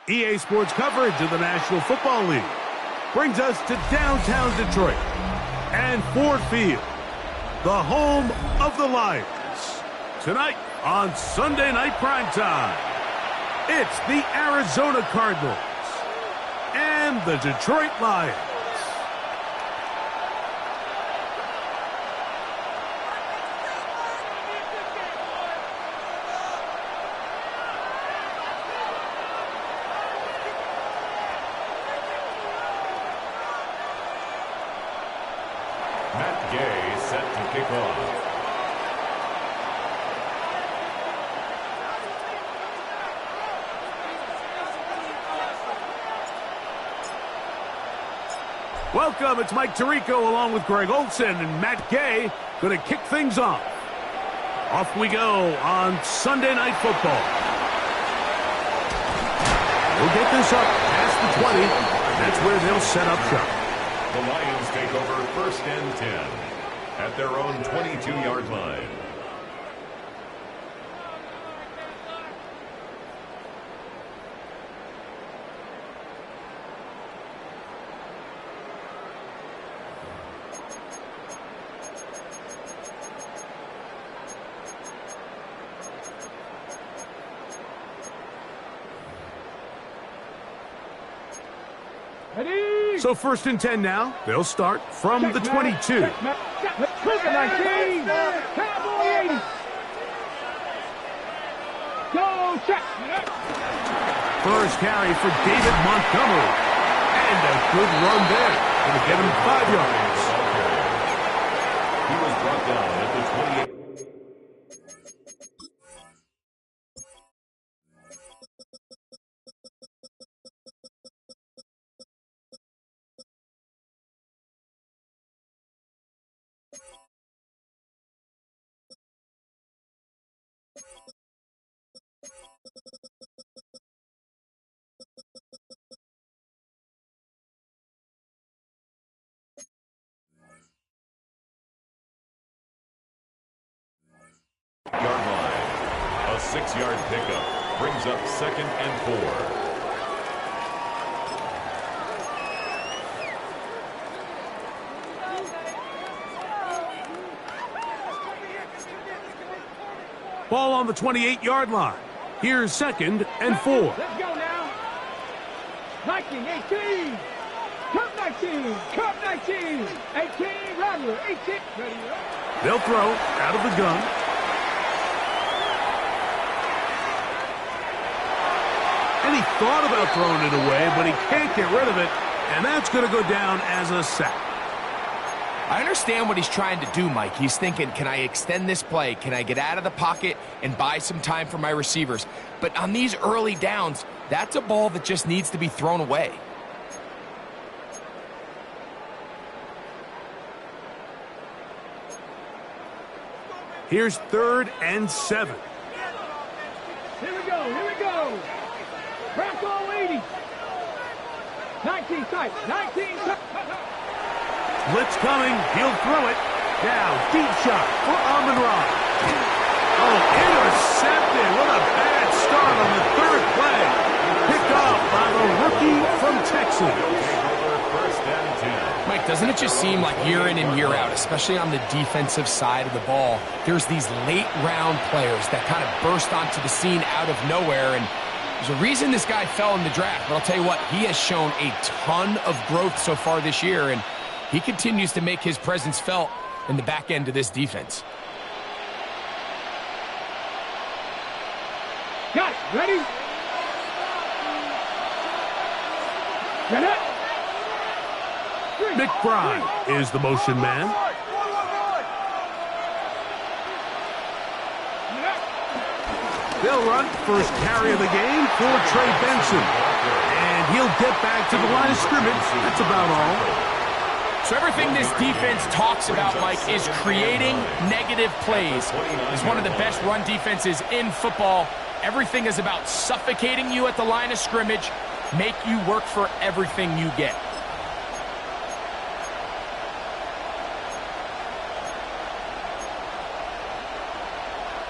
EA Sports coverage of the National Football League brings us to downtown Detroit and Ford Field, the home of the Lions. Tonight on Sunday Night Primetime, it's the Arizona Cardinals and the Detroit Lions. Welcome, it's Mike Tirico along with Greg Olson and Matt Gay going to kick things off. Off we go on Sunday Night Football. We'll get this up past the 20. That's where they'll set up shop. The Lions take over 1st and 10 at their own 22-yard line. So 1st and 10 now. They'll start from the 22. Cowboy 80. Go check. First carry for David Montgomery. And a good run there. Going to get him 5 yards. He was brought down at the 28. Yard line. A 6-yard pickup brings up 2nd and 4. Ball on the 28-yard line. Here's 2nd and 4. Let's go now. 19, 18. Cup 19. Cup 19. 18. Rattler. 18. Ready up. They'll throw out of the gun. And he thought about throwing it away, but he can't get rid of it. And that's going to go down as a sack. I understand what he's trying to do, Mike. He's thinking, can I extend this play? Can I get out of the pocket and buy some time for my receivers? But on these early downs, that's a ball that just needs to be thrown away. Here's 3rd and 7. Here we go. Here we go. Bronco 80. 19 tight. 19 tight. Blitz coming. He'll throw it. Now, deep shot for Amon-Ra. Oh, intercepted. What a bad start on the 3rd play. Picked off by the rookie from Texas. Mike, doesn't it just seem like year in and year out, especially on the defensive side of the ball, there's these late-round players that kind of burst onto the scene out of nowhere, and there's a reason this guy fell in the draft, but I'll tell you what, he has shown a ton of growth so far this year, and he continues to make his presence felt in the back end of this defense. Got it. Ready? Get it. McBride is the motion man. They'll run first carry of the game for Trey Benson. And he'll get back to the line of scrimmage. That's about all. So everything this defense talks about, Mike, is creating negative plays. It's one of the best run defenses in football. Everything is about suffocating you at the line of scrimmage, make you work for everything you get.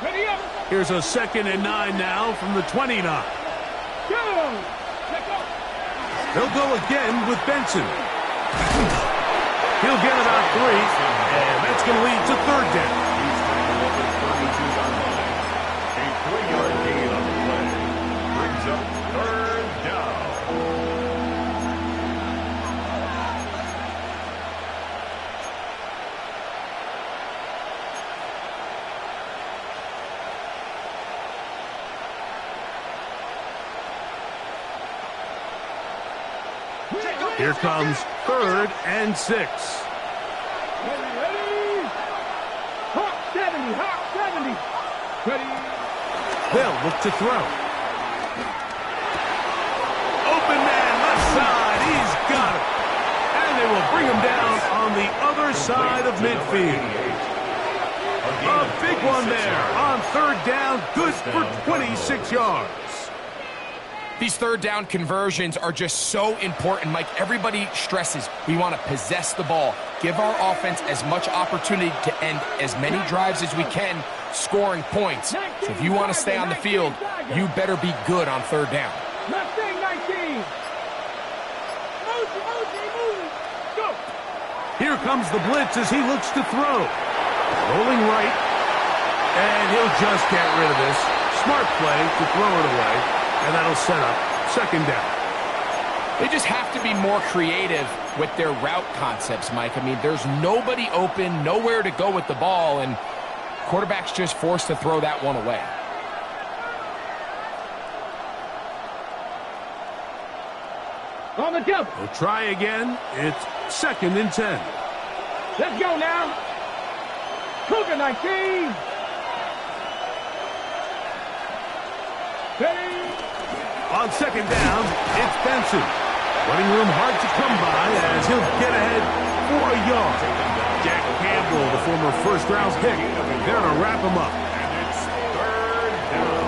Ready up. Here's a 2nd and 9 now from the 29. Go. They'll go again with Benson. He'll get about 3, and that's going to lead to third down. He's tackled at the 32-yard line. A 3-yard gain on the play. Brings up third down. Here comes 3rd and 6. Ready. Hawk 70. Hawk 70. Ready. They'll look to throw. Open man, left side. He's got it. And they will bring him down on the other side of midfield. A big one there on 3rd down. Good for 26 yards. These third down conversions are just so important, Mike. Everybody stresses we want to possess the ball, give our offense as much opportunity to end as many drives as we can, scoring points. So if you want to stay on the field, you better be good on 3rd down. Mustang 19. Move. Go. Here comes the blitz as he looks to throw. Rolling right. And he'll just get rid of this. Smart play to throw it away. And that'll set up 2nd down. They just have to be more creative with their route concepts, Mike. I mean, there's nobody open, nowhere to go with the ball, and quarterback's just forced to throw that one away. On the jump. We'll try again. It's 2nd and 10. Let's go now. Cougar 19. Ready. On 2nd down, it's Benson. Running room hard to come by as he'll get ahead for a yard. Jack Campbell, the former first-round pick, there to wrap him up. And it's 3rd down.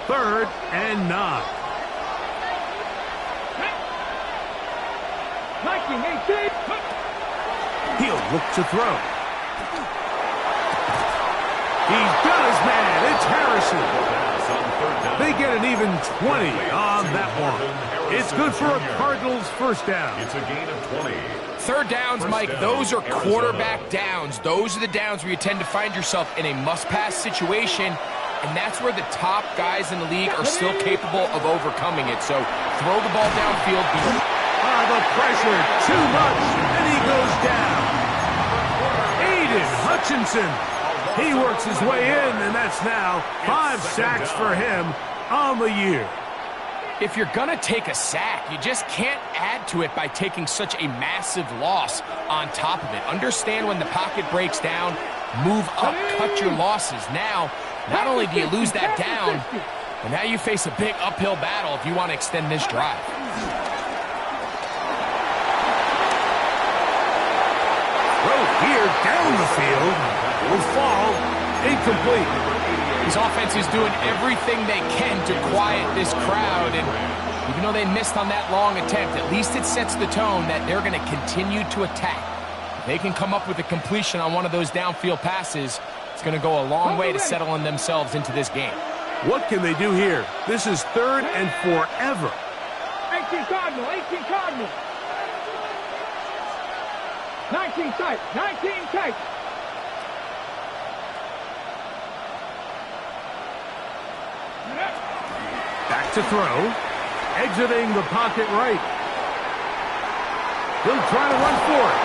Third and 9. 19, 18. He'll look to throw. He's got his man. It's Harrison. They get an even 20 on that one. It's good for a Cardinals first down. It's a gain of 20. 3rd downs, Mike, those are quarterback downs. Those are the downs where you tend to find yourself in a must-pass situation, and that's where the top guys in the league are still capable of overcoming it. So throw the ball downfield. The pressure, too much, and he goes down. Aiden Hutchinson. He works his way in, and that's now 5 sacks for him on the year. If you're going to take a sack, you just can't add to it by taking such a massive loss on top of it. Understand when the pocket breaks down, move up, cut your losses. Now, not only do you lose that down, but now you face a big uphill battle if you want to extend this drive. Here down the field will fall incomplete. His offense is doing everything they can to quiet this crowd, and even though they missed on that long attempt, at least it sets the tone that they're going to continue to attack. If they can come up with a completion on one of those downfield passes, it's going to go a long way to settling themselves into this game. What can they do here? This is 3rd and forever. 18 Cardinal, 18 Cardinal. 19 tight, 19 tight. Back to throw. Exiting the pocket right. He'll try to run for it.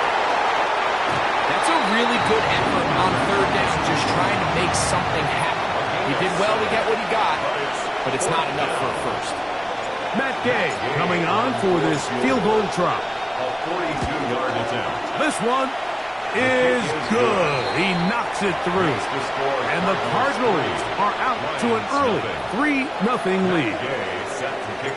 That's a really good effort on 3rd down, just trying to make something happen. He did well to get what he got, but it's not enough for a first. Matt Gay coming on for this field goal try. A 42-yard attempt. This one is good. He knocks it through. And the Cardinals are out to an early 3-0 lead.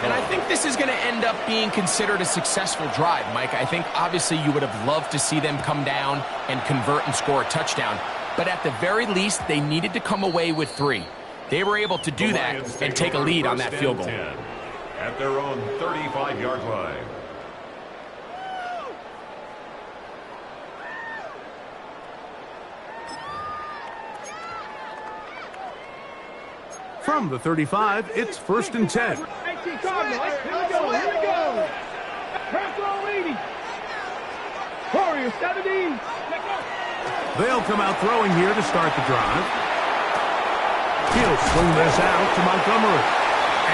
And I think this is going to end up being considered a successful drive, Mike. I think obviously you would have loved to see them come down and convert and score a touchdown. But at the very least, they needed to come away with 3. They were able to do that and take a lead on that field goal. At their own 35-yard line. From the 35, it's 1st and 10. 18 Cardinals. Here we go. Here we go. Purple 80. Warriors 70. They'll come out throwing here to start the drive. He'll swing this out to Montgomery.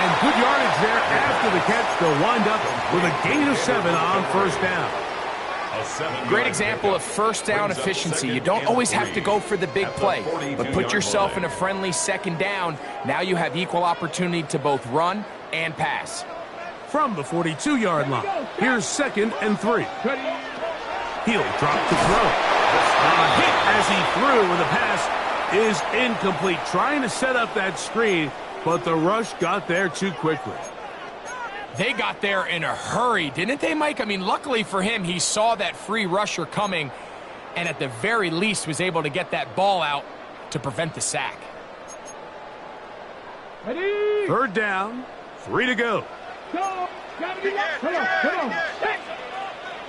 And good yardage there after the catch. They'll wind up with a gain of 7 on 1st down. Great example of first down efficiency. You don't always have to go for the big play, but put yourself in a friendly 2nd down. Now you have equal opportunity to both run and pass. From the 42-yard line, here's 2nd and 3. He'll drop to throw. A hit as he threw, and the pass is incomplete. Trying to set up that screen, but the rush got there too quickly. They got there in a hurry, didn't they, Mike? I mean, luckily for him, he saw that free rusher coming and at the very least was able to get that ball out to prevent the sack. 3rd down, 3 to go. Go. Come on. Check.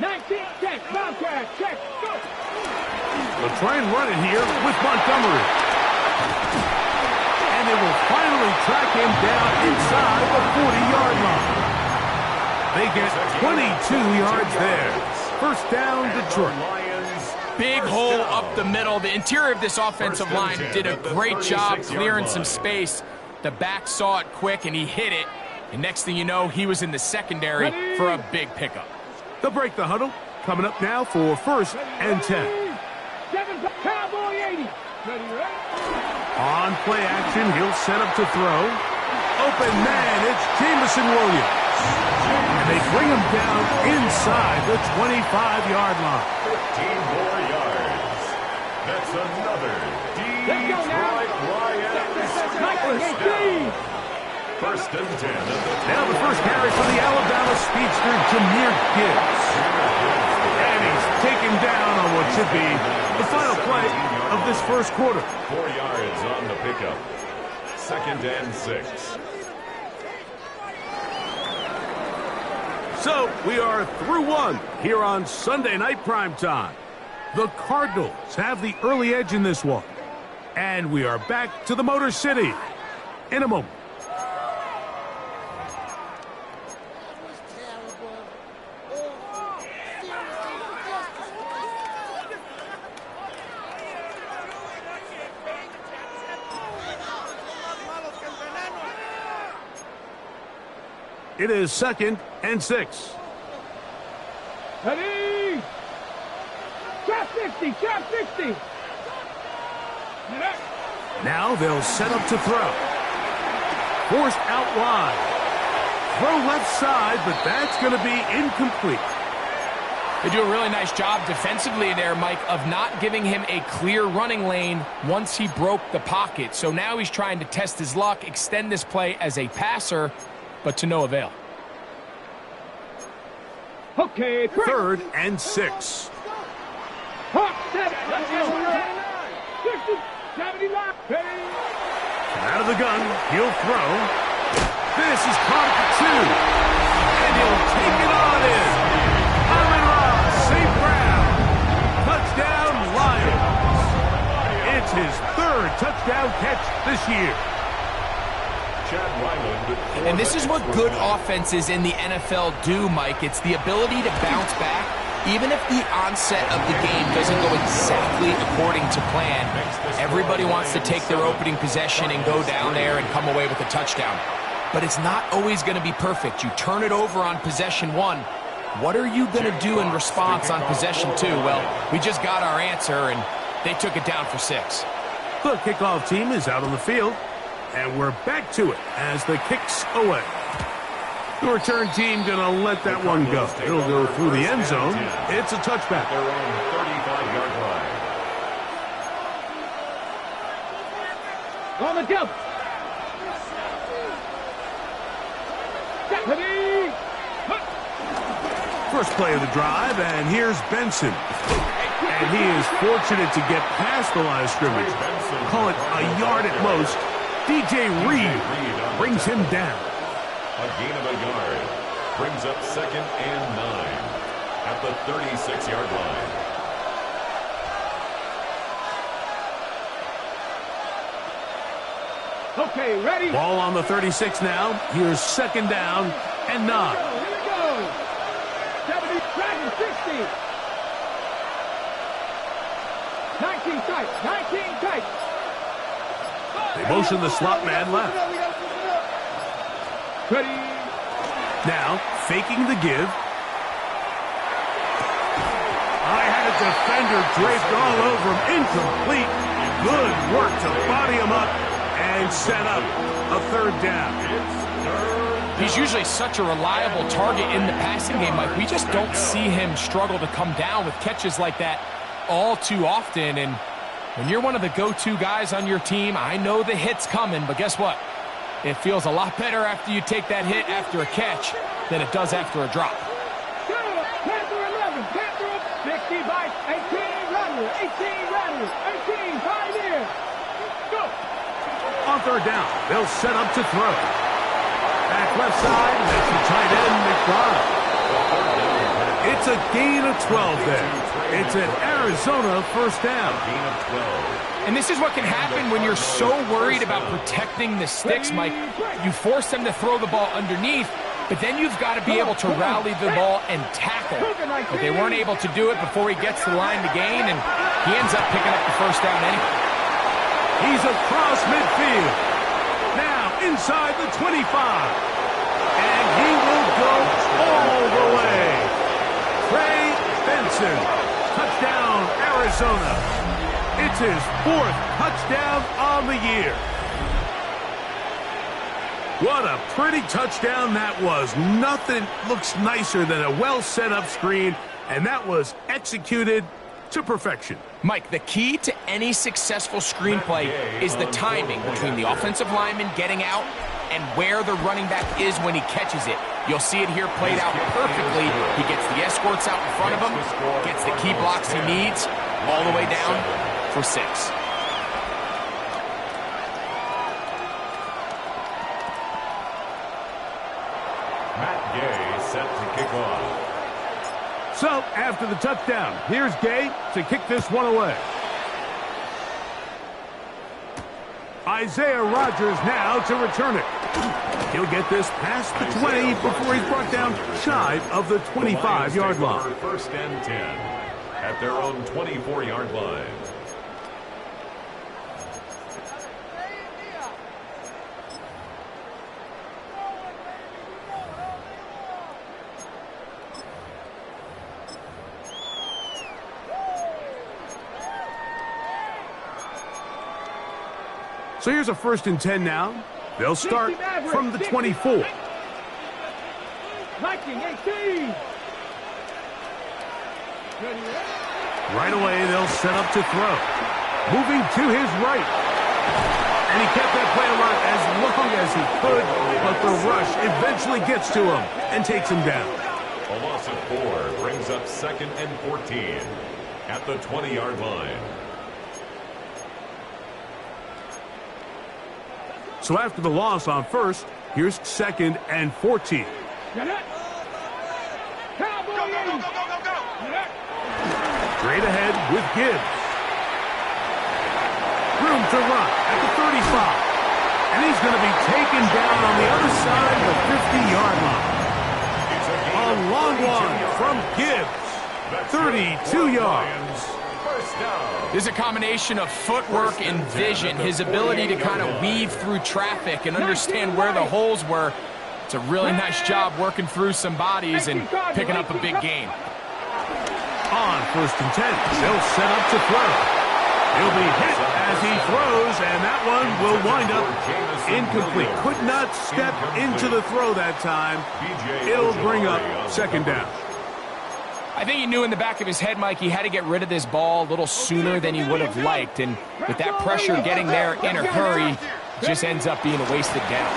19, check. Bobcat, check. Go. They'll try and run it here with Montgomery. And they will finally track him down inside the 40-yard line. They get 22 yards there. 1st down, Detroit. Big hole up the middle. The interior of this offensive line did a great job clearing some space. The back saw it quick, and he hit it. And next thing you know, he was in the secondary for a big pickup. They'll break the huddle. Coming up now for 1st and 10. Cowboy 80. On play action, he'll set up to throw. Open man, it's Jamison Williams. And they bring him down inside the 25-yard line. 15 more yards. That's another Detroit Lions. First and 10. Now the first carry for the Alabama speedster, Jahmyr Gibbs. And he's taken down on what should be the final play of this 1st quarter. 4 yards on the pickup. 2nd and 6. So we are through 1 here on Sunday Night Primetime. The Cardinals have the early edge in this one. And we are back to the Motor City in a moment. It is 2nd and 6. Ready? Trap 60, trap 60. Now they'll set up to throw. Forced out wide. Throw left side, but that's going to be incomplete. They do a really nice job defensively there, Mike, of not giving him a clear running lane once he broke the pocket. So now he's trying to test his luck, extend this play as a passer, but to no avail. Okay. 3rd and 6. Hawk 7. 60, 70 line. Out of the gun, he'll throw. This is caught at the 2. And he'll take it on in. Amon-Ra, St. Brown. Touchdown, Lions. It's his 3rd touchdown catch this year. And this is what good offenses in the NFL do, Mike. It's the ability to bounce back, even if the onset of the game doesn't go exactly according to plan. Everybody wants to take their opening possession and go down there and come away with a touchdown. But it's not always going to be perfect. You turn it over on possession 1. What are you going to do in response on possession 2? Well, we just got our answer, and they took it down for 6. The kickoff team is out on the field. And we're back to it as the kick's away. The return team going to let that one go. It'll go through the end zone. It's a touchback. Their own 35-yard line. On the jump. Ready? First play of the drive, and here's Benson. And he is fortunate to get past the line of scrimmage. Call it a yard at most. DJ Reed brings him down. A gain of a yard. Brings up 2nd and 9 at the 36-yard line. Okay, ready? Ball on the 36 now. Here's second down and 9. Here we go. 70, Dragon 60. 19 tight, 19 tight. They motion the slot man left. Ready? Now, faking the give. I had a defender draped all over him. Incomplete. Good work to body him up and set up a third down. He's usually such a reliable target in the passing game, Mike. We just don't see him struggle to come down with catches like that all too often. And when you're one of the go-to guys on your team, I know the hit's coming, but guess what? It feels a lot better after you take that hit after a catch than it does after a drop. Panther 11, Panther 60 by 18, Rattler, 18, Rattler, 18, 5 in. Go. On third down, they'll set up to throw. Back left side, and that's the tight end, McDonald. It's a gain of 12 there. It's an Arizona first down. Gain of 12. And this is what can happen when you're so worried about protecting the sticks, Mike. You force them to throw the ball underneath, but then you've got to be able to rally the ball and tackle. But they weren't able to do it before he gets to the line to gain, and he ends up picking up the first down anyway. He's across midfield. Now inside the 25. And he will go all the way. Trey Benson. Touchdown, Arizona. It's his 4th touchdown on the year. What a pretty touchdown that was. Nothing looks nicer than a well-set-up screen, and that was executed to perfection. Mike, the key to any successful screenplay is the timing between the offensive lineman getting out and where the running back is when he catches it. You'll see it here played out perfectly. He gets the escorts out in front of him, gets the key blocks he needs, all the way down for 6. Matt Gay set to kick off. So, after the touchdown, here's Gay to kick this one away. Isaiah Rodgers now to return it. He'll get this past the 20 before he's brought down shy of the 25-yard line. First and 10 at their own 24-yard line. So here's a 1st and 10 now. They'll start from the 24. Viking 18. Right away, they'll set up to throw. Moving to his right. And he kept that play alive as long as he could, but the rush eventually gets to him and takes him down. A loss of 4 brings up 2nd and 14 at the 20-yard line. So after the loss on 1st, here's 2nd and 14. Get it. Cowboys. Straight ahead with Gibbs. Room to run at the 35. And he's going to be taken down on the other side of the 50-yard line. A long one from Gibbs. 32 yards. This is a combination of footwork and vision, his ability to kind of weave through traffic and understand where the holes were. It's a really nice job working through some bodies and picking up a big gain. On 1st and 10, they'll set up to throw. He'll be hit as he throws, and that one will wind up incomplete. Could not step into the throw that time. It'll bring up 2nd down. I think he knew in the back of his head, Mike, he had to get rid of this ball a little sooner than he would have liked. And with that pressure getting there in a hurry, just ends up being a wasted down.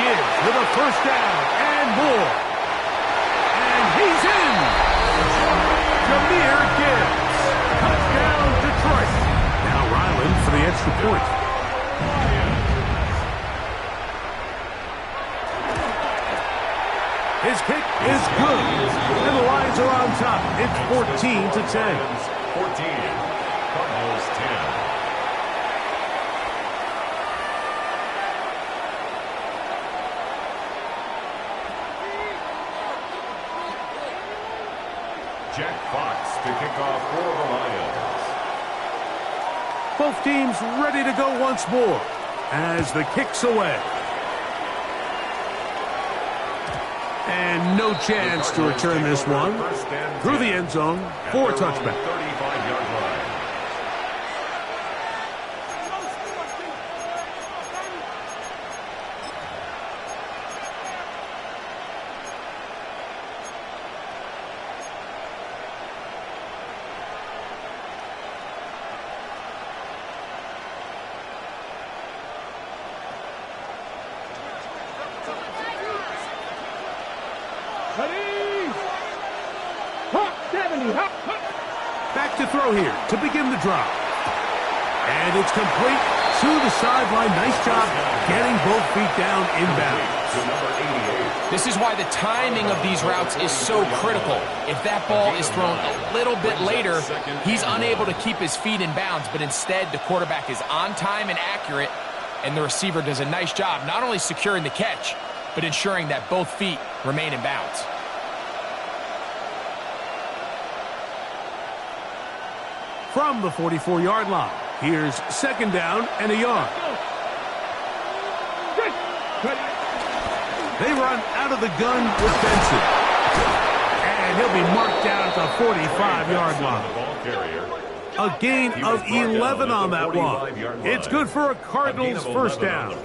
Gibbs with a 1st down and more. And he's in. Jahmyr Gibbs. Touchdown, Detroit. Now Ryland for the extra point. His kick is good, and the Lions are on top. It's 14-10. 14, Cardinals 10. Jack Fox to kick off for the Lions. Both teams ready to go once more as the kick's away. And no chance to return this one through the end zone for a touchback. 35-yard line. Back to throw here to begin the drive. And it's complete to the sideline. Nice job getting both feet down inbounds. This is why the timing of these routes is so critical. If that ball is thrown a little bit later, he's unable to keep his feet in bounds, but instead the quarterback is on time and accurate, and the receiver does a nice job not only securing the catch, but ensuring that both feet remain in bounds. From the 44-yard line, here's second down and a yard. They run out of the gun with Benson. And he'll be marked down at the 45-yard line. A gain of 11 on that one. It's good for a Cardinals first down.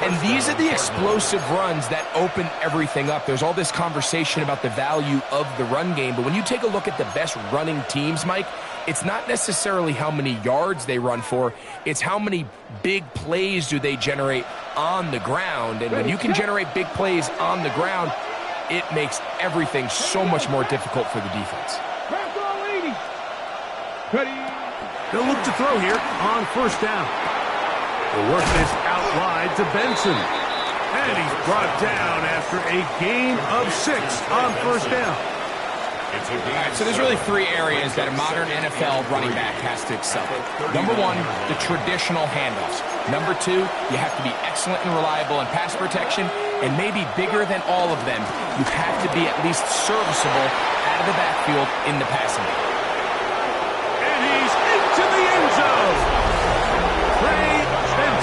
And these are the explosive runs that open everything up. There's all this conversation about the value of the run game, but when you take a look at the best running teams, Mike, it's not necessarily how many yards they run for, it's how many big plays do they generate on the ground. And when you can generate big plays on the ground, it makes everything so much more difficult for the defense. They'll look to throw here on first down. They'll work this out wide to Benson. And he's brought down after a gain of 6 on first down. All right, so there's really 3 areas that a modern NFL running back has to excel. Number 1, the traditional handoffs. Number 2, you have to be excellent and reliable in pass protection. And maybe bigger than all of them, you have to be at least serviceable out of the backfield in the passing game. And he's into the end zone.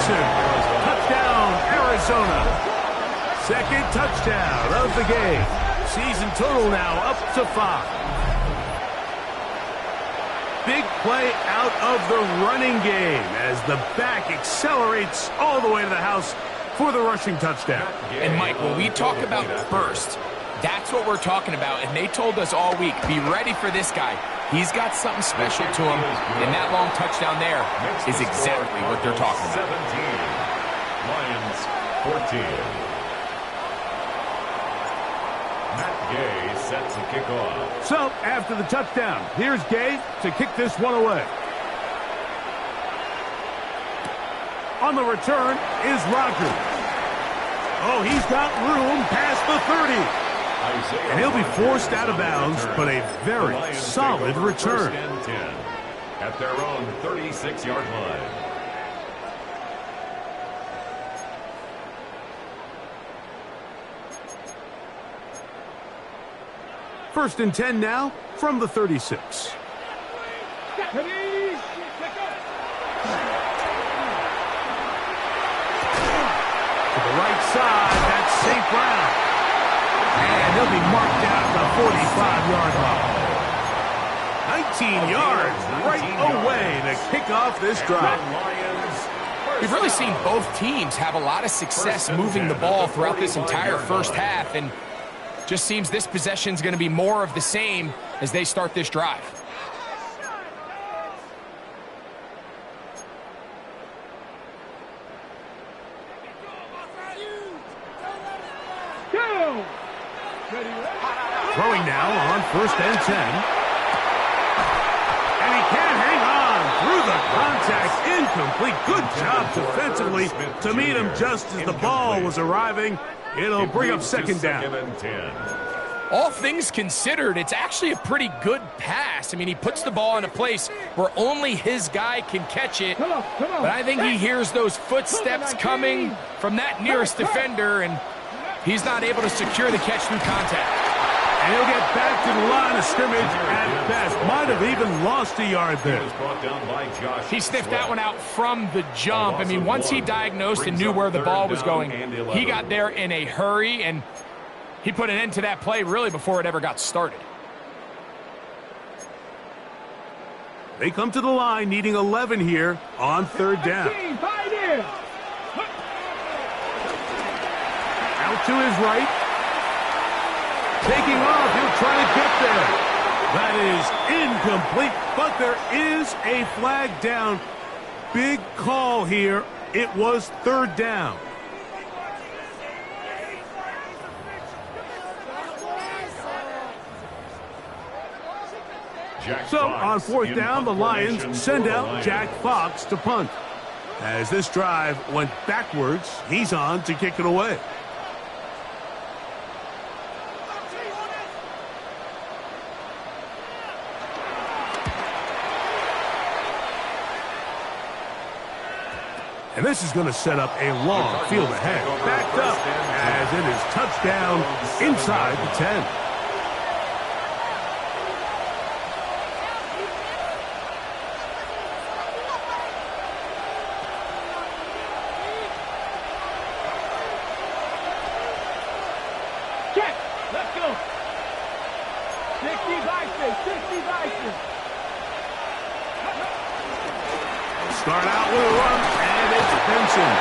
Touchdown, Arizona. Second touchdown of the game. Season total now up to 5. Big play out of the running game as the back accelerates all the way to the house for the rushing touchdown. And Mike, when we talk about burst, that's what we're talking about. And they told us all week, be ready for this guy. He's got something special to him, and that long touchdown there is exactly what they're talking about. 17, Lions 14. Matt Gay set to kick off. So, after the touchdown, here's Gay to kick this one away. On the return is Rogers. Oh, he's got room past the 30. And he'll be forced out of bounds, but a very solid return. First and 10 at their own 36-yard line. First and 10 now from the 36. To the right side, that's St. Brown. And he'll be marked down at the 45-yard line. 19 yards right away to kick off this drive. We've really seen both teams have a lot of success moving the ball throughout this entire first half, and just seems this possession is going to be more of the same as they start this drive. Throwing now on first and 10. And he can't hang on through the contact. Incomplete. Good job defensively to meet him just as the ball was arriving. It'll bring up second down. All things considered, it's actually a pretty good pass. I mean, he puts the ball in a place where only his guy can catch it. But I think he hears those footsteps coming from that nearest defender, and he's not able to secure the catch through contact. And he'll get back to the line of scrimmage at best. Might have even lost a yard there. He sniffed that one out from the jump. I mean, once he diagnosed and knew where the ball was going, he got there in a hurry, and he put an end to that play really before it ever got started. They come to the line needing 11 here on third down. Out to his right. Taking off, he'll try to get there. That is incomplete, but there is a flag down. Big call here. It was third down. So on fourth down, the Lions send out Jack Fox to punt. As this drive went backwards, he's on to kick it away. And this is going to set up a long field ahead. Backed up as it is touchdown inside the 10. Check. Let's go. 60 Vices. 60 Vices. Start out with a run, and it's Benson.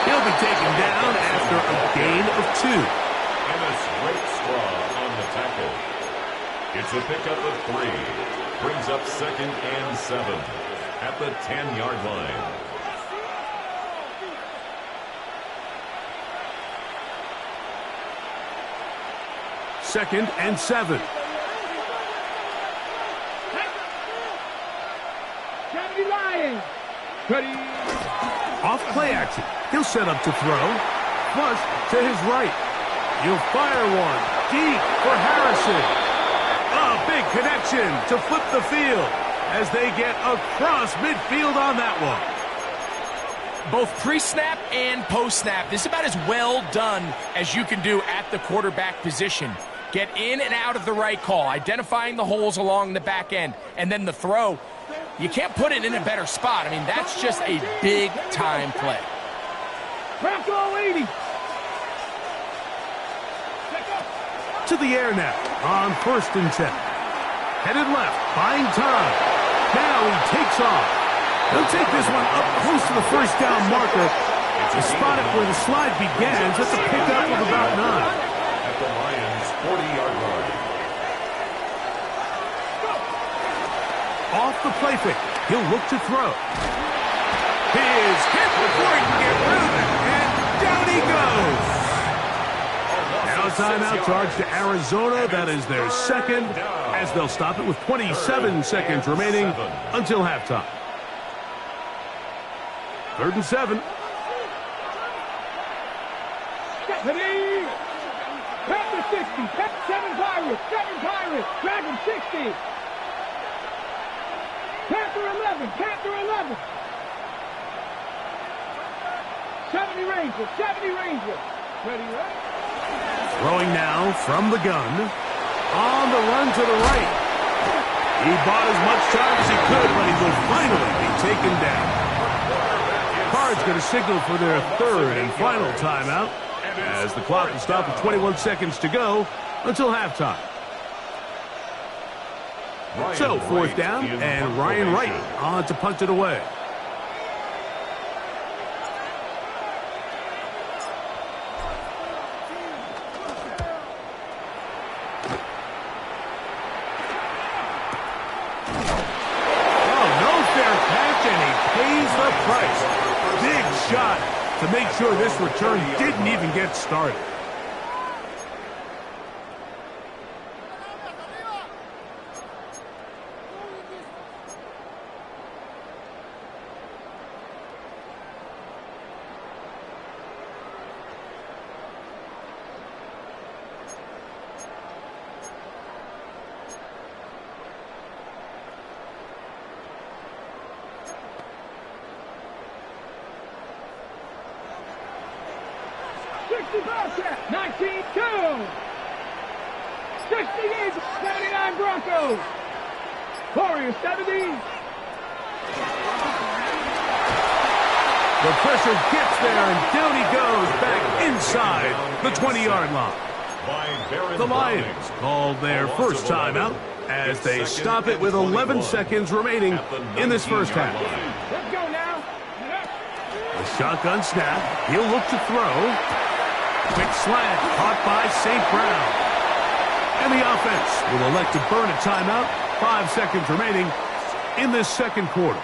He'll be taken down after a gain of 2. And a straight straw on the tackle. It's a pickup of 3. Brings up 2nd and 7 at the 10-yard line. Second and 7. Lions. Ready. Off play action. He'll set up to throw. Flush to his right. He'll fire one deep for Harrison. A big connection to flip the field as they get across midfield on that one. Both pre-snap and post-snap, this is about as well done as you can do at the quarterback position. Get in and out of the right call, identifying the holes along the back end, and then the throw. You can't put it in a better spot. I mean, that's just a big-time play. Bronco 80. To the air now on 1st and 10. Headed left, buying time. Now he takes off. He'll take this one up close to the first down marker. To spot it where the slide begins. That's a pickup of about 9. At the Lions' 40-yard line. Off the play fake. He'll look to throw. He is hit before he can get rid of it. And down he goes. Now a timeout charge to Arizona. That is their second, as they'll stop it with 27 seconds remaining until halftime. 3rd and 7. Ready. Panther 60. 7 Pirates. 7 Pirates. Dragon 60. Panther 11. Panther 11. 70 Rangers. 70 Rangers. Ready, right? Throwing now from the gun. On the run to the right. He bought as much time as he could, but he will finally be taken down. Cards going to signal for their 3rd and final timeout as the clock will stop with 21 seconds to go until halftime. So 4th down, and Ryan Wright on to punt it away. Big shot to make sure this return didn't even get started. Eagles. 79 Broncos. Warriors 70. The pressure gets there, and down he goes back inside the 20-yard line. The Lions call their first timeout as they stop it with 11 seconds remaining in this first half. Let's go now. A shotgun snap. He'll look to throw. Quick slant caught by St. Brown. And the offense will elect to burn a timeout. 5 seconds remaining in this second quarter.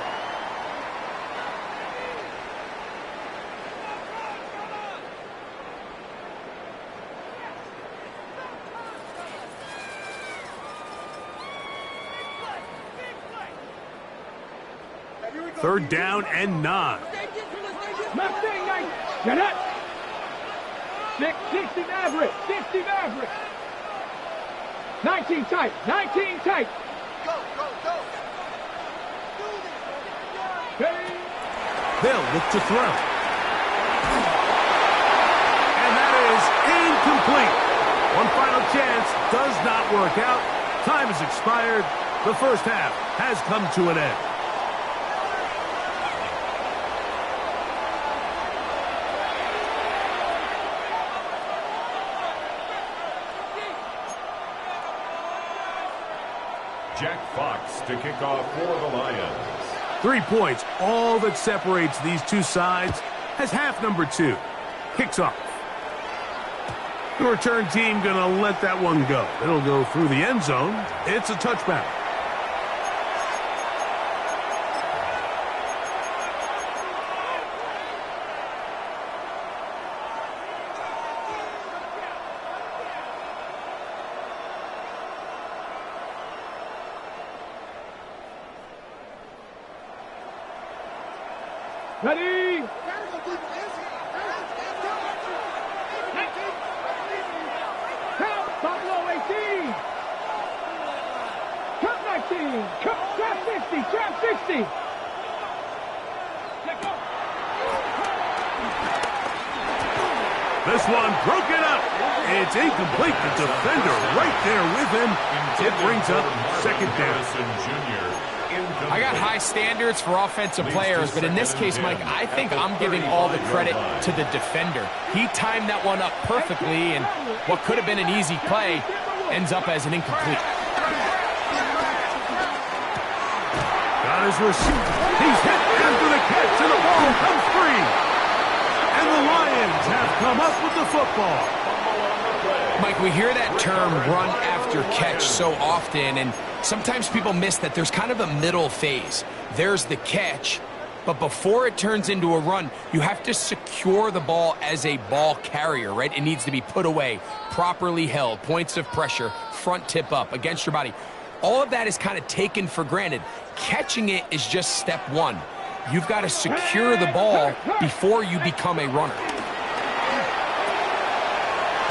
Third down and 9. Mustang 9. Get up. 60 Maverick. 60 Maverick. 19 tight. 19 tight. They'll look to throw. And that is incomplete. One final chance does not work out. Time has expired. The first half has come to an end. Jack Fox to kick off for the Lions. 3 points, all that separates these two sides, as half number 2 kicks off. The return team going to let that one go. It'll go through the end zone. It's a touchback. Ready? Count, Buffalo 18. Count 19. Trap 60. Trap 60. Let go. This one broken up. It's incomplete. The defender right there with him. It brings up second down. I got high standards for offensive players, but in this case, Mike, I think I'm giving all the credit to the defender. He timed that one up perfectly, and what could have been an easy play ends up as an incomplete. Got his receiver. He's hit after the catch, and the ball comes free. And the Lions have come up with the football. Mike, we hear that term run after catch so often, and sometimes people miss that there's kind of a middle phase. There's the catch, but before it turns into a run, you have to secure the ball as a ball carrier, right? It needs to be put away, properly held, points of pressure, front tip up against your body. All of that is kind of taken for granted. Catching it is just step one. You've got to secure the ball before you become a runner.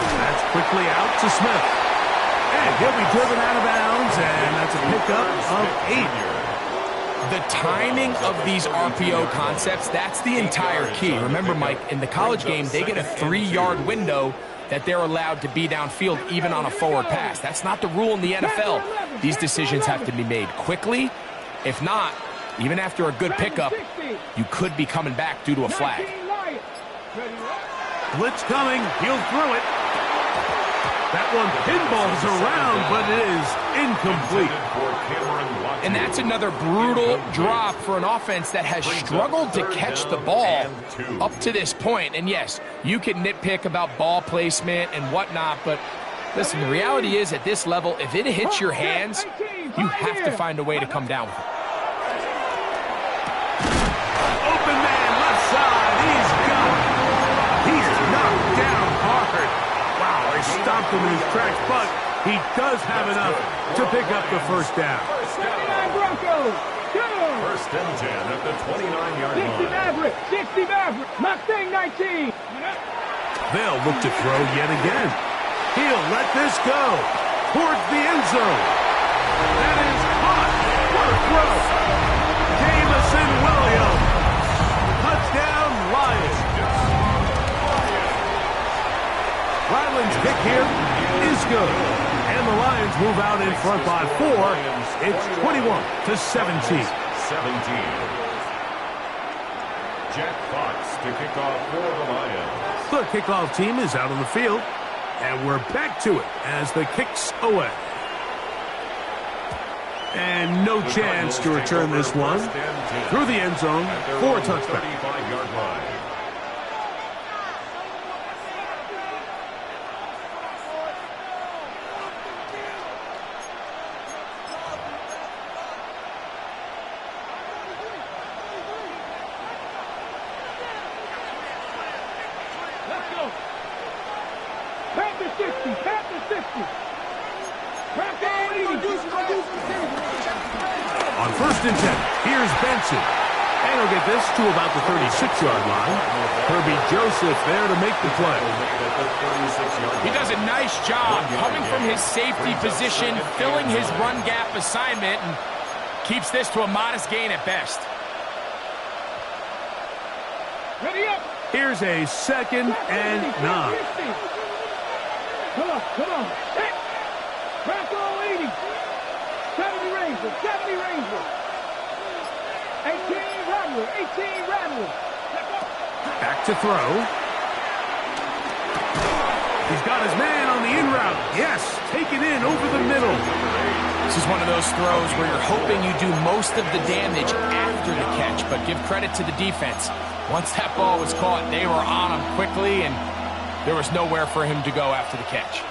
That's quickly out to Smith. And he'll be driven out of bounds, and that's a pickup of 8. The timing of these RPO concepts, that's the entire key. Remember, Mike, in the college game, they get a 3-yard window that they're allowed to be downfield even on a forward pass. That's not the rule in the NFL. These decisions have to be made quickly. If not, even after a good pickup, you could be coming back due to a flag. Blitz coming. He'll throw it. That one pinballs around, but it is incomplete. And that's another brutal drop for an offense that has struggled to catch the ball up to this point. And yes, you can nitpick about ball placement and whatnot, but listen, the reality is at this level, if it hits your hands, you have to find a way to come down with it. Open man, left side. He's got it. He's knocked down hard. Wow, they stopped him in his tracks, but he does have enough to pick up the first down. 79 Broncos. First and 10 at the 29-yard 60 line. Maverick. 60 Maverick. Mustang 19. They'll look to throw yet again. He'll let this go towards the end zone. That is caught. What a throw. Jamison Williams. Touchdown, Lions. Right Dillon's kick here is good. And the Lions move out in front by 4. It's 21-17. Jack Fox to kick off for the Lions. The kickoff team is out on the field, and we're back to it as the kick's away. And no chance to return this one through the end zone for a touchback. 35-yard line. On first and 10, here's Benson. And he'll get this to about the 36-yard line. Herbie Joseph there to make the play. He does a nice job coming from his safety position, filling his run gap assignment, and keeps this to a modest gain at best. Ready up. Here's a 2nd and 9. Come on. Set. Bronco 80. 70 Ranger, 70 Ranger. 18 Rattler, 18 Rattler. Back to throw. He's got his man on the in route. Yes, take it in over the middle. This is one of those throws where you're hoping you do most of the damage after the catch, but give credit to the defense. Once that ball was caught, they were on him quickly, and there was nowhere for him to go after the catch.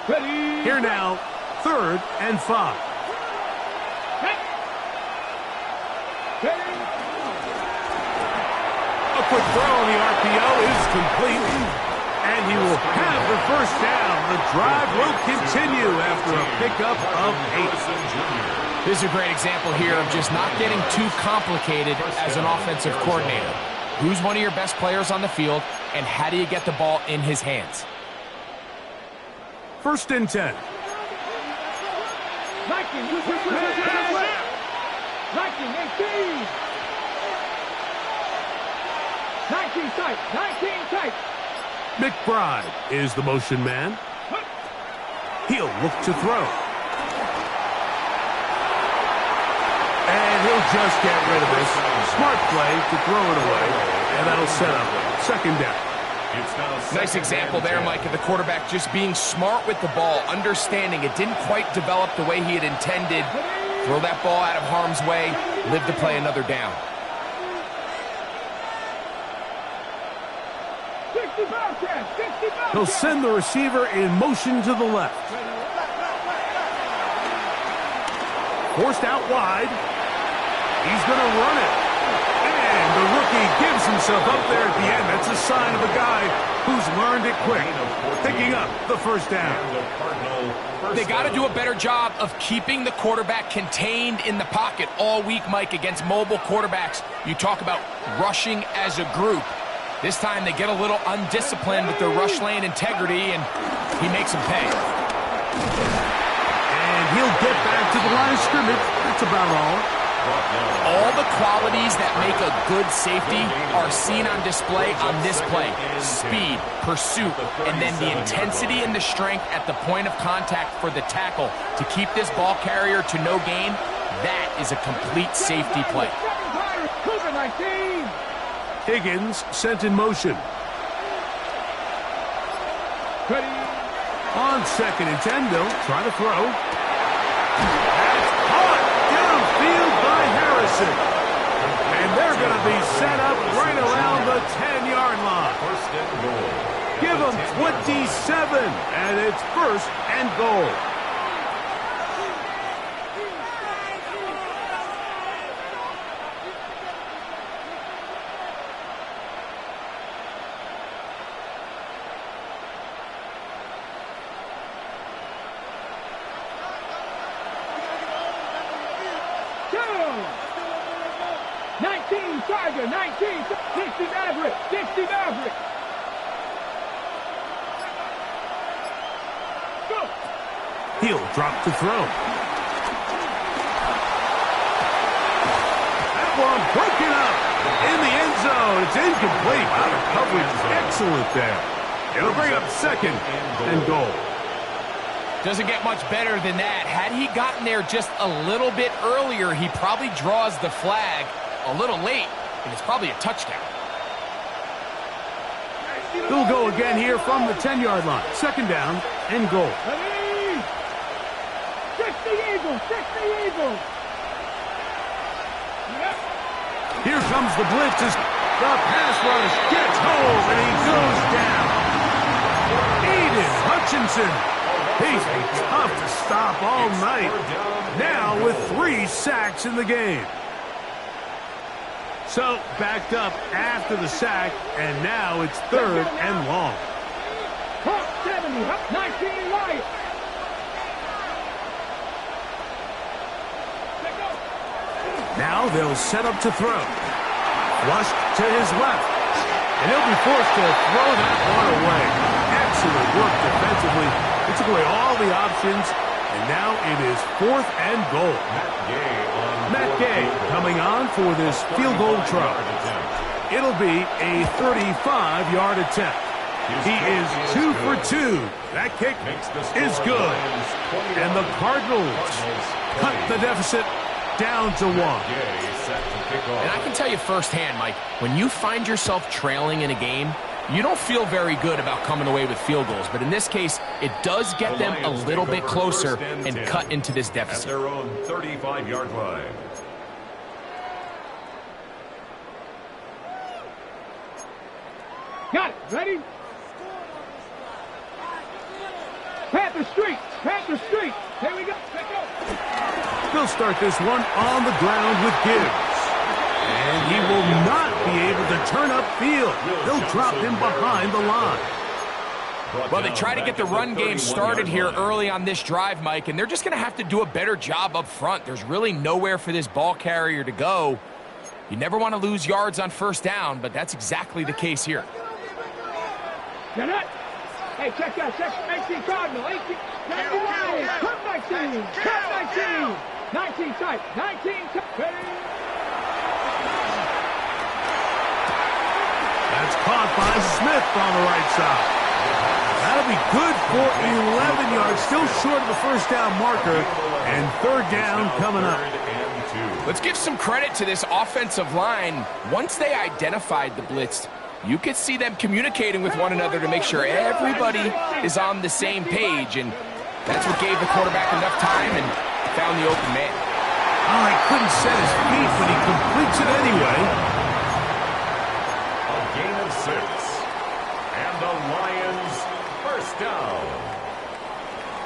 Ready. Here now, 3rd and 5. Ready. A quick throw on the RPO is complete. And he will have the first down. The drive will continue after a pickup of 8. This is a great example here of just not getting too complicated as an offensive coordinator. Who's one of your best players on the field, and how do you get the ball in his hands? First and 10. 19 18. 19 tight. 19 tight. McBride is the motion man. He'll look to throw. And he'll just get rid of this. Smart play to throw it away. And that'll set up 2nd down. Nice example there, Mike, of the quarterback just being smart with the ball, understanding it didn't quite develop the way he had intended. Throw that ball out of harm's way, live to play another down. 65. He'll send the receiver in motion to the left. Forced out wide. He's going to run it. And the rookie gives himself up there at the end. That's a sign of a guy who's learned it quick. Picking up the first down. They got to do a better job of keeping the quarterback contained in the pocket all week, Mike, against mobile quarterbacks. You talk about rushing as a group. This time they get a little undisciplined with their rush lane integrity, and he makes them pay. And he'll get back to the line of scrimmage. That's about all. All the qualities that make a good safety are seen on display on this play. Speed, pursuit, and then the intensity and the strength at the point of contact for the tackle to keep this ball carrier to no gain. That is a complete safety play. Higgins sent in motion. Ready. On 2nd and 10, they'll try to throw. That's caught downfield by Harrison. And they're going to be set up right around the 10-yard line. First and goal. Give them 27, and it's 1st and goal. Tiger, 19, 60 Maverick, 60 Maverick. Go. He'll drop to throw. It's incomplete. Wow, the coverage excellent there. It'll bring up second and goal. Doesn't get much better than that. Had he gotten there just a little bit earlier, he probably draws the flag a little late, and it's probably a touchdown. He'll go again here from the 10-yard line. Second down and goal. Ready? 60 Eagles, 60 Eagles. Here comes the blitz. The pass rush gets home, and he goes down. Aiden Hutchinson. He's been tough to stop all night. Now with 3 sacks in the game. So backed up after the sack, and now it's third and long. 70, 19 Lions. Now they'll set up to throw. Flushed to his left. And he'll be forced to throw that one away. Excellent work defensively. He took away all the options, and now it is fourth and goal. Matt Gay coming on for this field goal try. It'll be a 35-yard attempt. He is 2 for 2. That kick is good. And the Cardinals cut the deficit down to 1. And I can tell you firsthand, Mike, when you find yourself trailing in a game, you don't feel very good about coming away with field goals. But in this case, it does get them a little bit closer and cut into this deficit. At their own 35-yard line. Got it. Ready? Panther Street. Panther Street. Here we go. Let's go. They'll start this one on the ground with Gibbs. And he will not be able to turn upfield. They'll drop him behind the line. Well, they try to get the run game started here early on this drive, Mike, and they're just going to have to do a better job up front. There's really nowhere for this ball carrier to go. You never want to lose yards on first down, but that's exactly the case here. Get it. Hey, check that. Check 18 Cardinal. 18. 19 Lions. Cut 19. Cut 19. 19 tight. 19 tight. Ready? That's caught by Smith on the right side. That'll be good for 11 yards. Still short of the first down marker. And third down coming up. Let's give some credit to this offensive line. Once they identified the blitz, you could see them communicating with one another to make sure everybody is on the same page. And that's what gave the quarterback enough time and found the open man. Oh, he couldn't set his feet, but he completes it anyway. A gain of 6. And the Lions first down.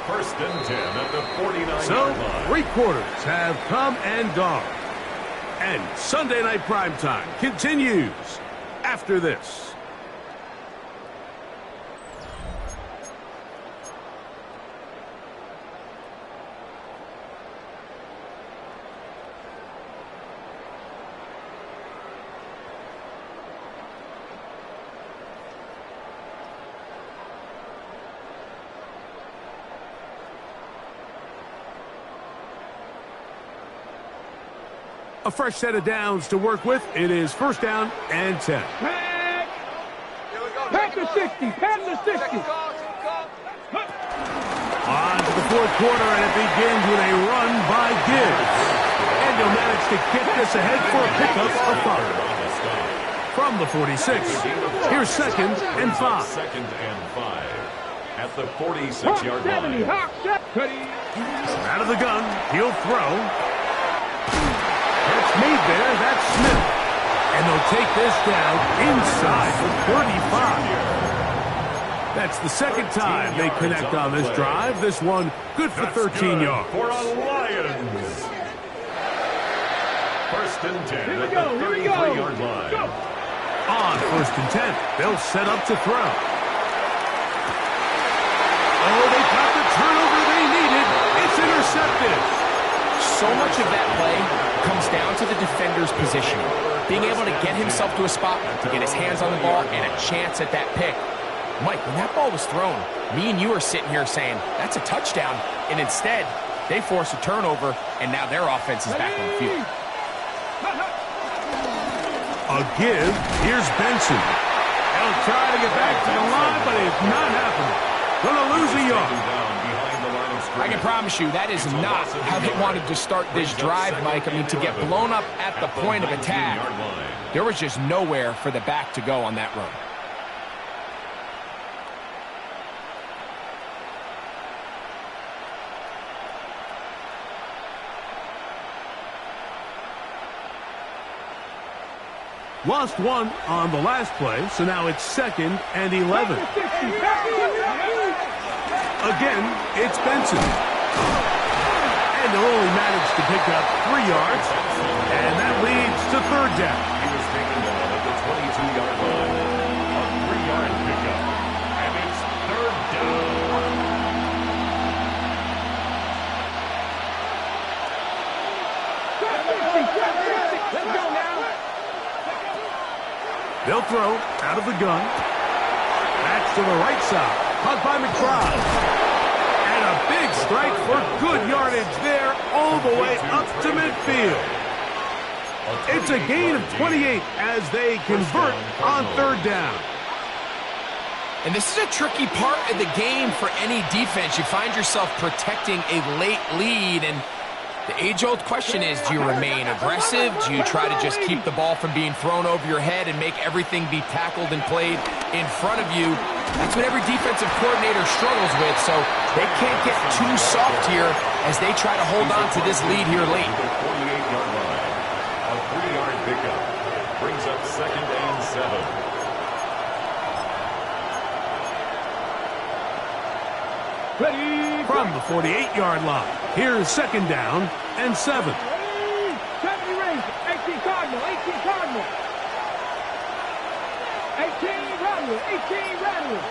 First and 10 at the 49-yard So, line. 3 quarters have come and gone. And Sunday Night Primetime continues after this. A fresh set of downs to work with. It is first down and 10. Panther 60. Panther 60. On to the fourth quarter, and it begins with a run by Gibbs. And he'll manage to get this ahead for a pickup of 5. From the 46, here's second and 5. Second and 5 at the 46-yard line. Out of the gun, he'll throw. That's made there, that's Smith. And they'll take this down inside the 35. That's the second time they connect on this drive. This one good for 13 yards. For a Lions. First and 10 at the 33-yard line. On first and 10, they'll set up to throw. Oh, they got the turnover they needed. It's intercepted. So much of that play comes down to the defender's positioning. Being able to get himself to a spot, to get his hands on the ball, and a chance at that pick. Mike, when that ball was thrown, me and you are sitting here saying, that's a touchdown. And instead, they force a turnover, and now their offense is back on the field. A give. Here's Benson. He'll try to get back to the line, but it's not happening. Gonna lose a yard. I can promise you that is not how they wanted to start this drive, Mike. I mean, to get blown up at the point of attack, there was just nowhere for the back to go on that run. Lost one on the last play, so now it's 2nd and 11. Again, it's Benson. And they'll only manage to pick up 3 yards, and that leads to 3rd down. He was taken down at the 22-yard line. A 3-yard pickup, and it's 3rd down. Let's go now. They'll throw out of the gun. Back to the right side. Caught by McBride. And a big strike for good yardage there all the way up to midfield. It's a gain of 28 as they convert on 3rd down. And this is a tricky part of the game for any defense. You find yourself protecting a late lead, and the age-old question is, do you remain aggressive? Do you try to just keep the ball from being thrown over your head and make everything be tackled and played in front of you? That's what every defensive coordinator struggles with, so they can't get too soft here as they try to hold on to this lead here late. 48-yard line. A 3-yard pickup brings up 2nd and 7. Ready. From the 48-yard line, here's 2nd down and 7. 70 Rangers, 18 Cardinal, 18 Cardinal. 18 Cardinal, 18 Cardinal.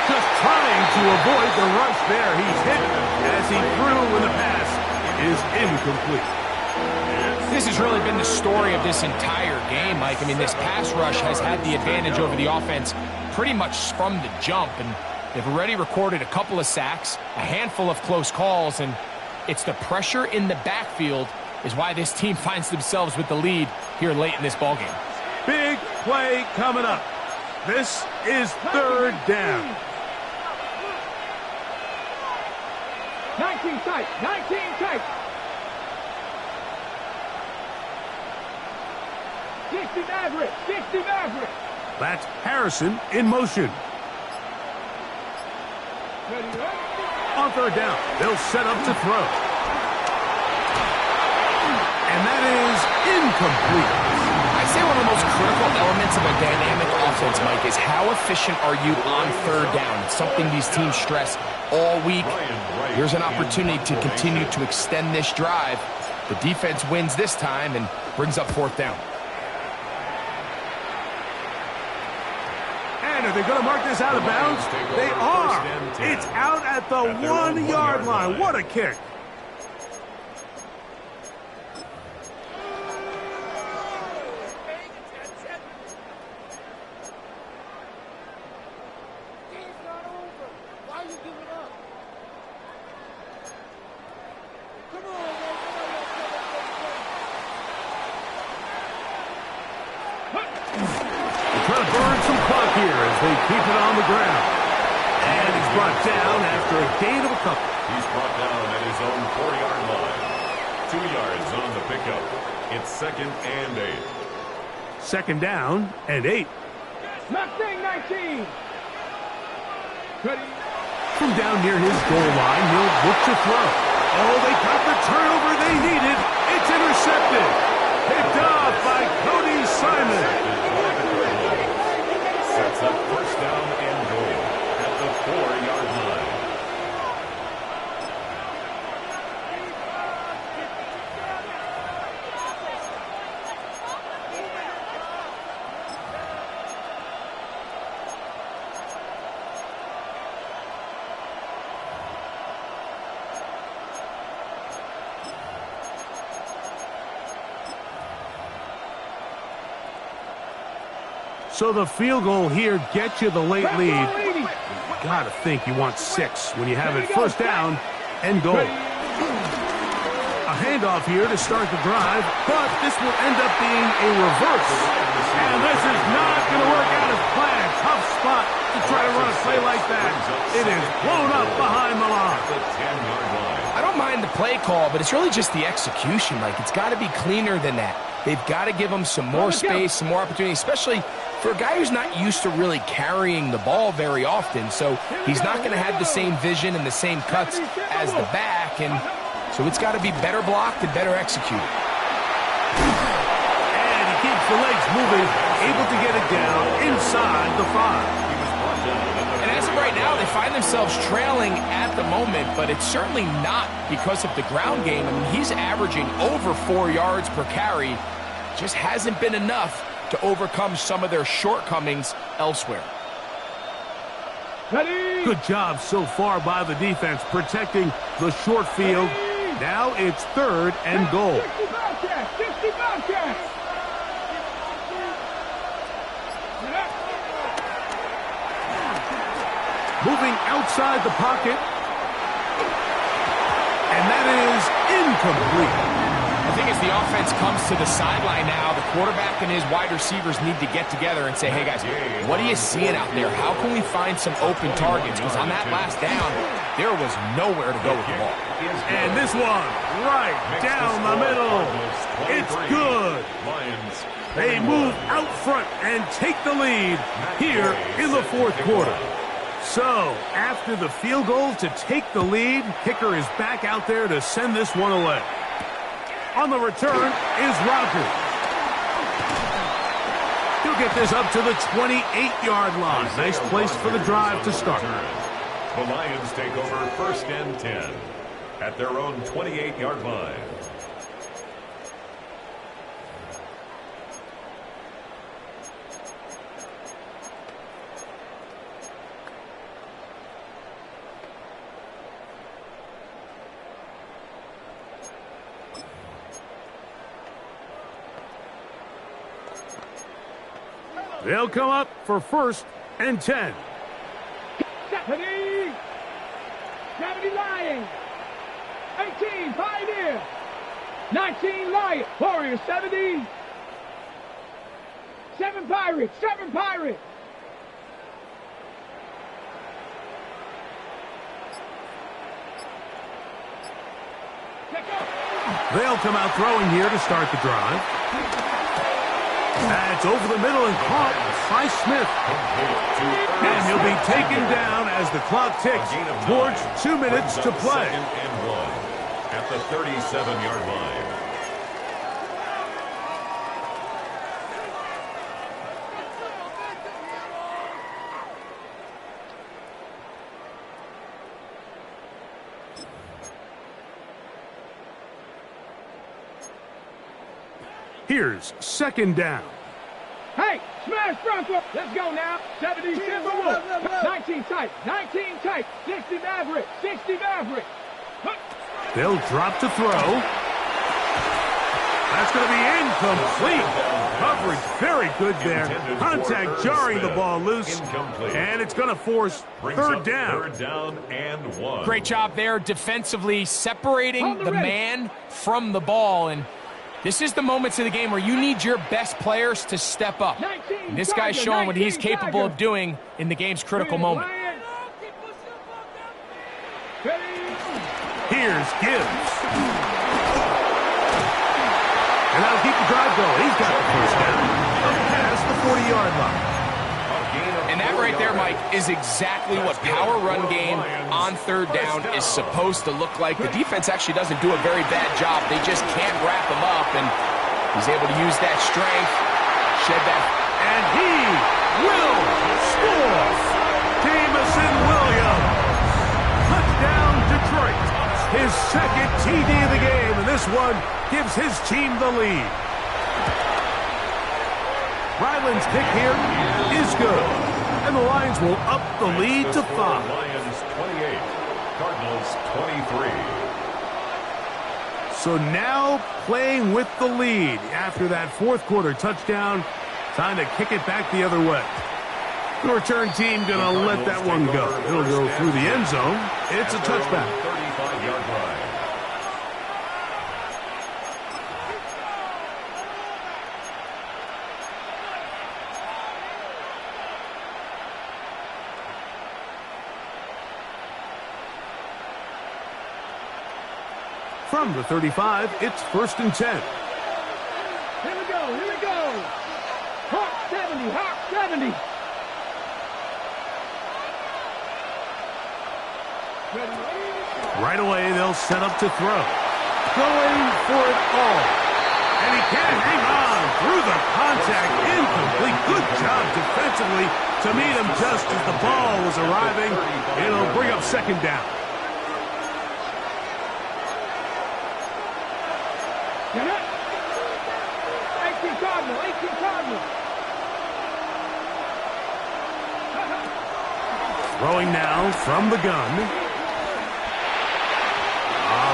Just trying to avoid the rush there. He's hit as he threw when the pass is incomplete. This has really been the story of this entire game, Mike. I mean, this pass rush has had the advantage over the offense pretty much from the jump, and they've already recorded a couple of sacks, a handful of close calls, and it's the pressure in the backfield is why this team finds themselves with the lead here late in this ballgame. Big play coming up. This is 3rd down. 19 tight, 19 tight. 60 Maverick, 60 Maverick. That's Harrison in motion. Ready, ready. On 3rd down, they'll set up to throw. And that is incomplete. I'd say one of the most critical elements of a dynamic offense, Mike, is how efficient are you on 3rd down? It's something these teams stress all week. Here's an opportunity to continue to extend this drive. The defense wins this time and brings up 4th down. And are they going to mark this out of bounds? They are. It's out at the 1-yard line. What a kick. Trying to burn some clock here as they keep it on the ground. And he's brought down after a gain of a couple. He's brought down at his own 4-yard line. 2 yards on the pickup. It's 2nd and 8. 2nd down and 8. Mustang 19. Ready. From down near his goal line, he'll look to throw. Oh, they got the turnover they needed. It's intercepted. Picked off by Cody Simon. Sets up 1st down and goal at the 4-yard line. So the field goal here gets you the late lead. got to think you want 6 when you have it first down and goal. A handoff here to start the drive, but this will end up being a reverse. And this is not going to work out as planned. Tough spot to try to run a play like that. It is blown up behind the line. I don't mind the play call, but it's really just the execution. Like, it's got to be cleaner than that. They've got to give him some more space, some more opportunity, especially for a guy who's not used to really carrying the ball very often. So he's not going to have the same vision and the same cuts as the back, and so it's got to be better blocked and better executed. And he keeps the legs moving, able to get it down inside the 5. And as of right now, they find themselves trailing at the moment, but it's certainly not because of the ground game. I mean, he's averaging over 4 yards per carry. Just hasn't been enough to overcome some of their shortcomings elsewhere. Ready? Good job so far by the defense protecting the short field. Now it's 3rd and goal. 60 Bobcats! 60 Bobcats! Moving outside the pocket. And that is incomplete. I think as the offense comes to the sideline now, the quarterback and his wide receivers need to get together and say, hey guys, what are you seeing out there? How can we find some open targets? Because on that last down, there was nowhere to go with the ball. And this one, right down the middle. It's good. They move out front and take the lead here in the 4th quarter. So, after the field goal to take the lead, kicker is back out there to send this one away. On the return is Rogers. He'll get this up to the 28-yard line. Nice place for the drive to start. The Lions take over 1st and 10 at their own 28-yard line. They'll come up for 1st and 10. 70 Lions. 18 Pioneer. 19 Lions. Warriors 70. 7 Pirates. 7 Pirates. They'll come out throwing here to start the drive. That's over the middle and caught by Smith. And he'll be taken down as the clock ticks towards 2 minutes to play. 2nd and 1 at the 37-yard line. Here's 2nd down. Hey, smash Bronco. Let's go now. 70 Timberwolves. 19 tight. 19 tight. 60 Maverick. 60 Maverick. They'll drop to throw. That's going to be incomplete. Coverage very good there. Contact jarring the ball loose. And it's going to force 3rd down. 3rd down and 1. Great job there defensively separating the man from the ball. And this is the moments of the game where you need your best players to step up. And this guy's showing what he's capable of doing in the game's critical moment. Here's Gibbs. And that'll keep the drive going. He's got the first down. Up past the 40-yard line. And that right there, Mike, is exactly what power run game on 3rd down is supposed to look like. The defense actually doesn't do a very bad job. They just can't wrap him up, and he's able to use that strength, shed that. And he will score. Jamison Williams. Touchdown, Detroit. His 2nd TD of the game, and this one gives his team the lead. Ryland's kick here is good. And the Lions will up the lead to 5. Lions 28, Cardinals 23. So now playing with the lead after that 4th quarter touchdown. Time to kick it back the other way. The return team going to let that one go. It'll go through the end zone. It's a touchback. 35-yard line. From the 35, it's 1st and 10. Here we go, here we go. Hawk 70, Hawk 70. Right away, they'll set up to throw. Going for it all. And he can't hang on through the contact. Incomplete. Good job defensively to meet him just as the ball was arriving. It'll bring up 2nd down. Get it. 18 Cardinal, 18 Cardinal. Throwing now from the gun.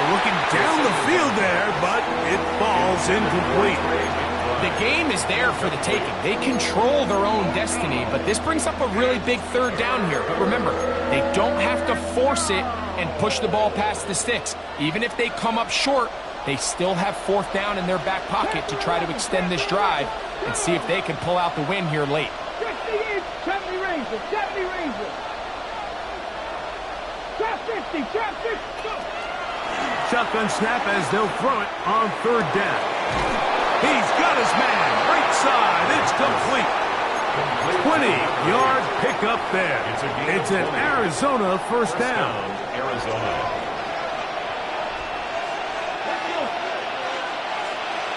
Looking down the field there, but it falls incomplete. The game is there for the taking. They control their own destiny, but this brings up a really big 3rd down here. But remember, they don't have to force it and push the ball past the sticks. Even if they come up short, they still have 4th down in their back pocket to try to extend this drive and see if they can pull out the win here late. 70 Rangers, 70 Rangers. Trap 50, trap 50. Go. Shotgun snap as they'll throw it on 3rd down. He's got his man. Right side. It's complete. 20-yard pickup there. It's an Arizona 1st down. Arizona.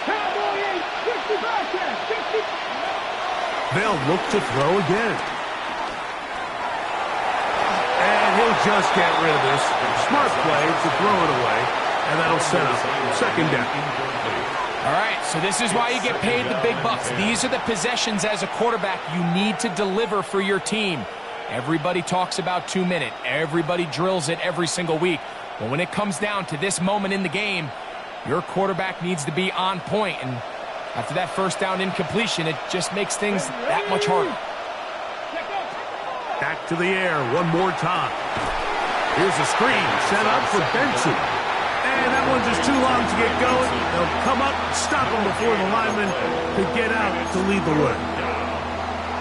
Cowboy 8, 55 catch, 50. They'll look to throw again. And he'll just get rid of this. Smart play to throw it away. And that'll set up 2nd down. All right, so this is why you get paid the big bucks. These are the possessions as a quarterback you need to deliver for your team. Everybody talks about 2-minute. Everybody drills it every single week. But when it comes down to this moment in the game, your quarterback needs to be on point. And after that 1st down incompletion, it just makes things that much harder. Back to the air one more time. Here's a screen set up for Benson. And that one's just too long to get going. They'll come up, stop him before the lineman could get out to lead the way.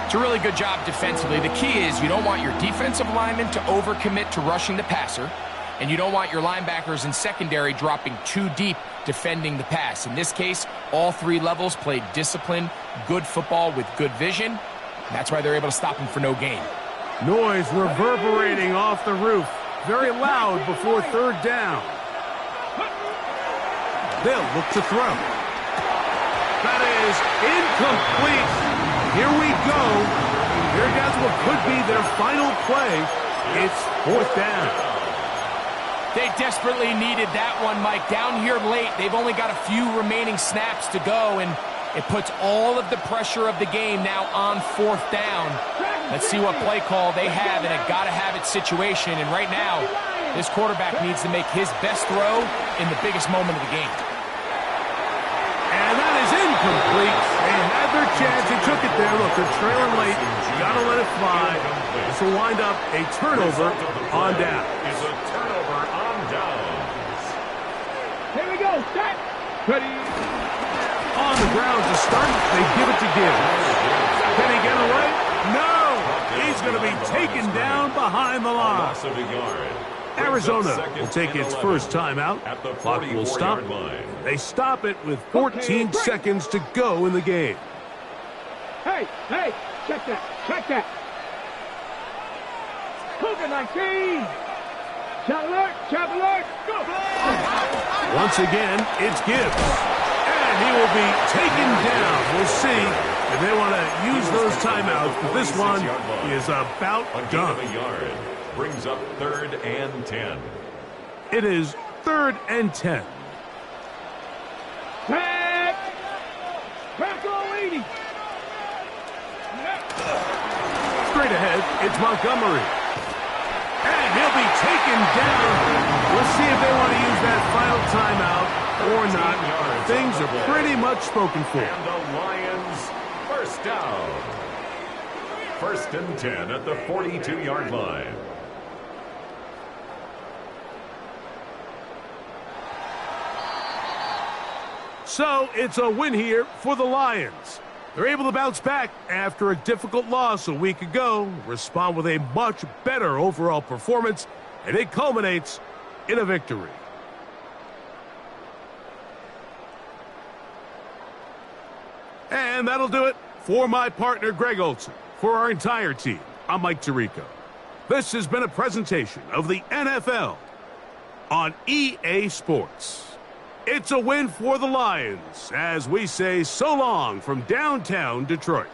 It's a really good job defensively. The key is you don't want your defensive linemen to overcommit to rushing the passer, and you don't want your linebackers in secondary dropping too deep defending the pass. In this case, all 3 levels played disciplined, good football with good vision. And that's why they're able to stop him for no gain. Noise reverberating off the roof. Very loud before 3rd down. They'll look to throw. That is incomplete. Here we go. Here goes what could be their final play. It's 4th down. They desperately needed that one, Mike. Down here late, they've only got a few remaining snaps to go, and it puts all of the pressure of the game now on 4th down. Let's see what play call they have in a gotta-have-it situation, and right now, this quarterback needs to make his best throw in the biggest moment of the game. And that is incomplete. They had their chance. They took it there. Look, they're trailing late. Got to let it fly. This will wind up a turnover on down. It's a turnover on downs. Here we go. Set. Ready. On the ground to start. They give it to Gibbs. Can he get away? No. He's going to be taken down behind the line. Loss of a yard. Arizona will take its 1st timeout. Clock will stop. They stop it with 14 seconds to go in the game. Hey, check that, check that. Cougar 19. Shot alert, go. Once again, it's Gibbs. And he will be taken down. We'll see if they want to use those timeouts, but this one is about done. Brings up 3rd and 10. It is 3rd and 10. Back. Back on 80. Straight ahead, it's Montgomery. And he'll be taken down. We'll see if they want to use that final timeout or not. Things are pretty much spoken for. And the Lions 1st down. First and 10 at the 42-yard line. So it's a win here for the Lions. They're able to bounce back after a difficult loss a week ago, respond with a much better overall performance, and it culminates in a victory. And that'll do it for my partner, Greg Olson. For our entire team, I'm Mike Tirico. This has been a presentation of the NFL on EA Sports. It's a win for the Lions as we say so long from downtown Detroit.